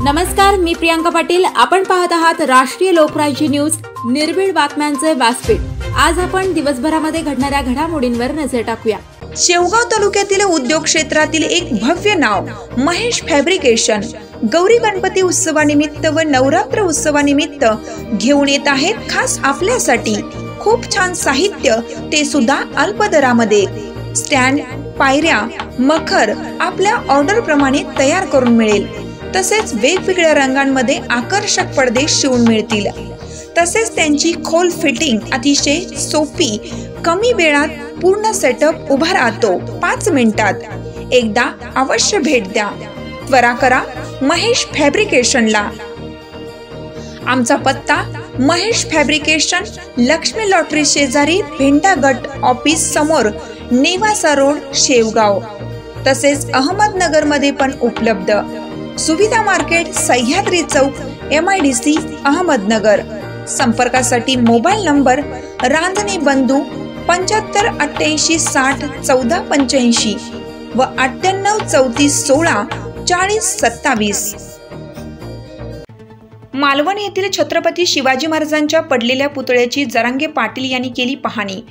नमस्कार, मी प्रियांका पाटील। आपण पाहत आहात राष्ट्रीय लोकराज्य न्यूज, निर्भीड बातम्यांचे व्यासपीठ। आज आपण दिवसभरामध्ये घडणाऱ्या घडामोडींवर नजर टाकूया। शेवगाव तालुक्यातील उद्योग क्षेत्रातील एक भव्य नाव महेश फॅब्रिकेशन गौरी गणपती उत्सवानिमित्त व नवरात्र उत्सवानिमित्त घेऊन येत आहेत खास आपल्यासाठी खूप छान साहित्य, ते सुद्धा अल्प दरामध्ये। स्टँड, पायऱ्या, मखर आपल्या ऑर्डर प्रमाणे तयार करून मिळेल। तसेच वेगवेगळ्या रंगांमध्ये आकर्षक पडदे शिवून मिळतील। तसेच त्यांची खोल फिटिंग अतिशय सोपी, कमी वेळात पूर्ण सेटअप उभा राहतो 5 मिनिटात। एकदा अवश्य भेट द्या। त्वरा करा महेश फॅब्रिकेशनला। आमचा पत्ता महेश फॅब्रिकेशन, लक्ष्मी लॉटरी शेजारी, भेंडा गट ऑफिस समोर, नेवासा रोड, शेवगाव। तसेच अहमदनगर मध्ये पण उपलब्ध। सुविधा मार्केट, सह्याद्री चौक, MIDC, अहमदनगर। संपर्कासाठी मोबाईल नंबर रांजणे बंधू 75 88 60 14 85 व 98 34 16 40 27। मालवण येथील छत्रपती शिवाजी महाराजांच्या पडलेल्या पुतळ्याची जरांगे पाटील यांनी केली पाहणी।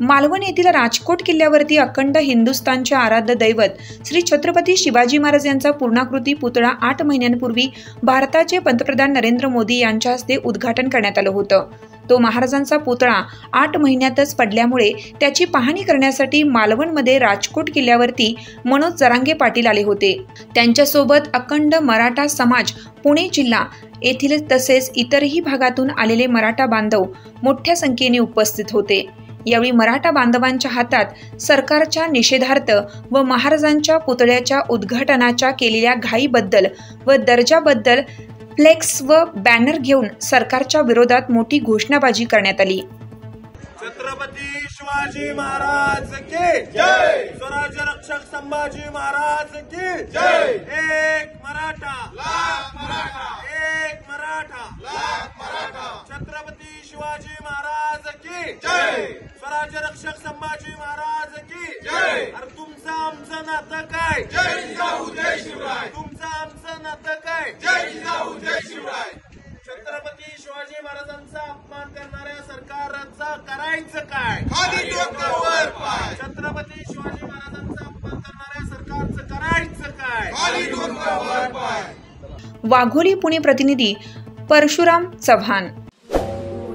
मालवण येथील राजकोट किल्ल्यावरती अखंड हिंदुस्थानचे आराध्य दैवत श्री छत्रपती शिवाजी महाराज यांचा पूर्णाकृती पुतळा 8 महिन्यांपूर्वी भारताचे पंतप्रधान नरेंद्र मोदी यांच्या हस्ते उद्घाटन करण्यात आलं होतं। तो महाराजांचा पुतळा 8 महिन्यातच पडल्यामुळे त्याची पाहणी करण्यासाठी मालवणमध्ये राजकोट किल्ल्यावरती मनोज जरांगे पाटील आले होते। त्यांच्यासोबत अखंड मराठा समाज, पुणे जिल्हा येथील तसेच इतरही भागातून आलेले मराठा बांधव मोठ्या संख्येने उपस्थित होते। यावेळी मराठा बांधवांच्या हातात सरकारच्या निषेधार्थ व महाराजांच्या पुतळ्याच्या उद्घाटनाच्या केलेल्या घाईबद्दल व दर्जाबद्दल फ्लेक्स व बॅनर घेऊन सरकारच्या विरोधात मोठी घोषणाबाजी करण्यात आली। छत्रपती शिवाजी महाराज की जय, स्वराज्य रक्षक संभाजी महाराज की जय। एक मराठा लाख मराठा, एक मराठा लाख मराठा। छत्रपती शिवाजी महाराज की जय, स्वराज्य रक्षक संभाजी महाराज की जय। अरे तुमचं आमचं नातं काय? जय जिजाऊ जय शिवराय। तुमचं आमचं नातं काय? जय जिजाऊ जय शिवराय। छत्रपती शिवाजी महाराजांचा अपमान करणाऱ्या सरकारचं करायचं काय? खाली डोक्यावर पाय। छत्रपती शिवाजी महाराजांचा अपमान करणाऱ्या सरकारचं करायचं काय? खाली डोक्यावर पाय। वाघोली पुणे प्रतिनिधी परशुराम चव्हाण।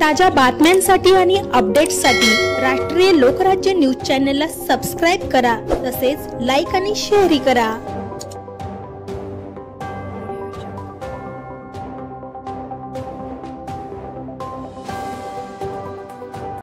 ताज्या बातम्यांसाठी आणि अपडेट्ससाठी राष्ट्रीय लोकराज्य न्यूज चॅनलला सबस्क्राईब करा, तसेच लाईक आणि शेअरही करा।